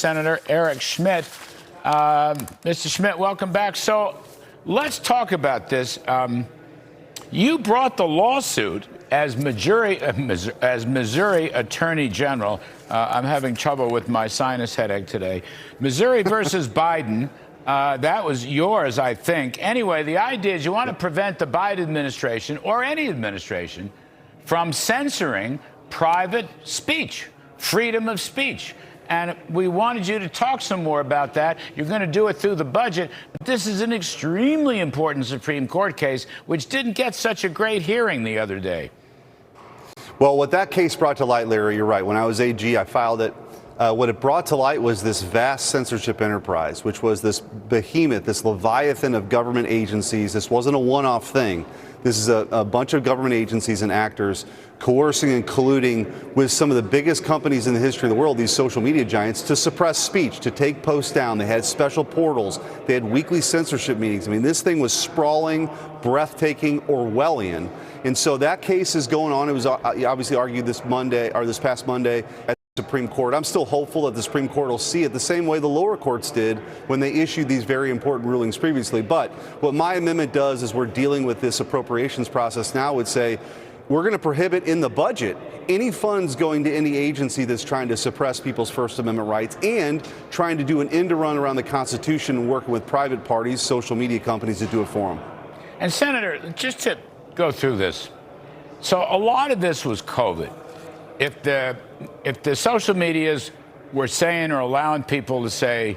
Senator Eric Schmitt. Mr. Schmitt, welcome back. So let's talk about this. You brought the lawsuit as Missouri Attorney General. I'm having trouble with my sinus headache today. Missouri versus Biden. That was yours, I think. Anyway, the idea is you want to prevent the Biden administration or any administration from censoring private speech, freedom of speech. And we wanted you to talk some more about that. You're going to do it through the budget. But this is an extremely important Supreme Court case, which didn't get such a great hearing the other day. Well, what that case brought to light, Larry, you're right. When I was AG, I filed it. What it brought to light was this vast censorship enterprise, which was this behemoth, this leviathan of government agencies. This wasn't a one-off thing. This is a bunch of government agencies and actors coercing and colluding with some of the biggest companies in the history of the world, these social media giants, to suppress speech, to take posts down. They had special portals. They had weekly censorship meetings. I mean, this thing was sprawling, breathtaking, Orwellian. And so that case is going on. It was obviously argued this past Monday at the Supreme Court. I'm still hopeful that the Supreme Court will see it the same way the lower courts did when they issued these very important rulings previously. But what my amendment does is we're dealing with this appropriations process now would say we're going to prohibit in the budget any funds going to any agency that's trying to suppress people's First Amendment rights and trying to do an end run around the Constitution and working with private parties, social media companies to do it for them. And Senator, just to go through this, so a lot of this was COVID. If the social medias were saying or allowing people to say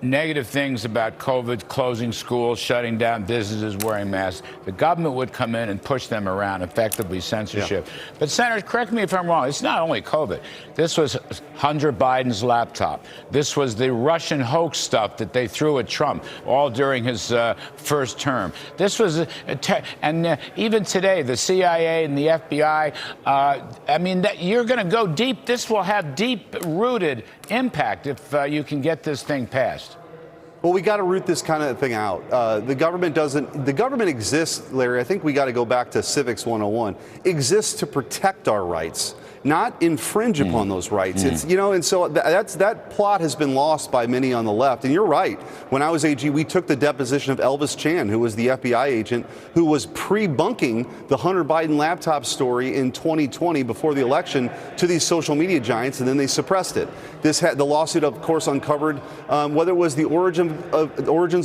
negative things about COVID, closing schools, shutting down businesses, wearing masks, the government would come in and push them around, effectively censorship. Yeah. But Senator, correct me if I'm wrong, it's not only COVID. This was Hunter Biden's laptop. This was the Russian hoax stuff that they threw at Trump, all during his first term. This was, even today, the CIA and the FBI, I mean, you're going to go deep. This will have deep-rooted impact if you can get this thing passed. Well, we got to root this kind of thing out. The government exists, Larry. I think we got to go back to Civics 101. Exists to protect our rights, not infringe upon those rights. It's, you know, and so that plot has been lost by many on the left. And you're right. When I was AG, we took the deposition of Elvis Chan, who was the FBI agent who was pre-bunking the Hunter Biden laptop story in 2020 before the election to these social media giants, and then they suppressed it. The lawsuit, of course, uncovered whether it was the origins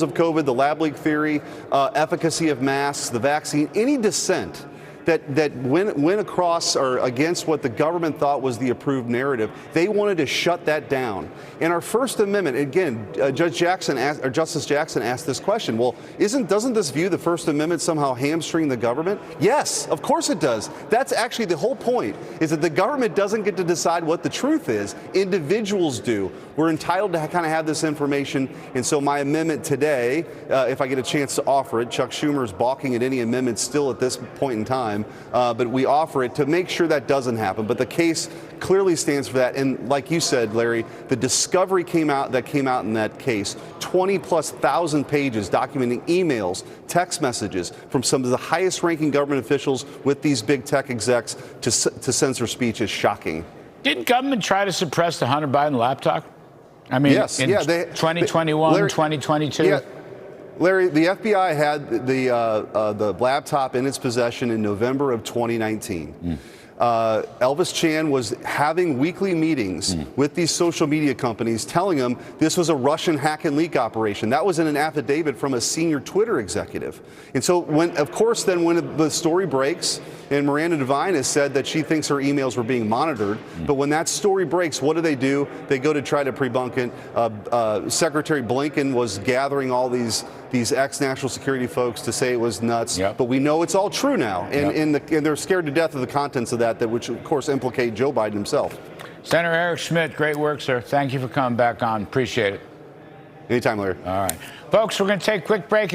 of COVID, the lab leak theory, efficacy of masks, the vaccine, any dissent that went across or against what the government thought was the approved narrative. They wanted to shut that down. And our First Amendment, again, Justice Jackson asked this question. Well, doesn't this view the First Amendment somehow hamstring the government? Yes, of course it does. That's actually the whole point, is that the government doesn't get to decide what the truth is. Individuals do. We're entitled to kind of have this information. And so my amendment today, if I get a chance to offer it, Chuck Schumer is balking at any amendment still at this point in time. But we offer it to make sure that doesn't happen. But the case clearly stands for that. And like you said, Larry, the discovery came out in that case, 20,000+ pages documenting emails, text messages from some of the highest ranking government officials with these big tech execs to censor speech is shocking. Didn't government try to suppress the Hunter Biden laptop? I mean, yes, in 2021, Larry, 2022? Yeah. Larry, the FBI had the laptop in its possession in November of 2019. Elvis Chan was having weekly meetings with these social media companies telling them this was a Russian hack and leak operation. That was in an affidavit from a senior Twitter executive. And so when the story breaks, and Miranda Devine has said that she thinks her emails were being monitored, but when that story breaks, what do? They go to try to pre-bunk it. Secretary Blinken was gathering all these ex-national security folks to say it was nuts, but we know it's all true now, and they're scared to death of the contents of that, which of course implicate Joe Biden himself. Senator Eric Schmitt, great work, sir. Thank you for coming back on. Appreciate it. Anytime, Larry. All right. Folks, we're going to take a quick break.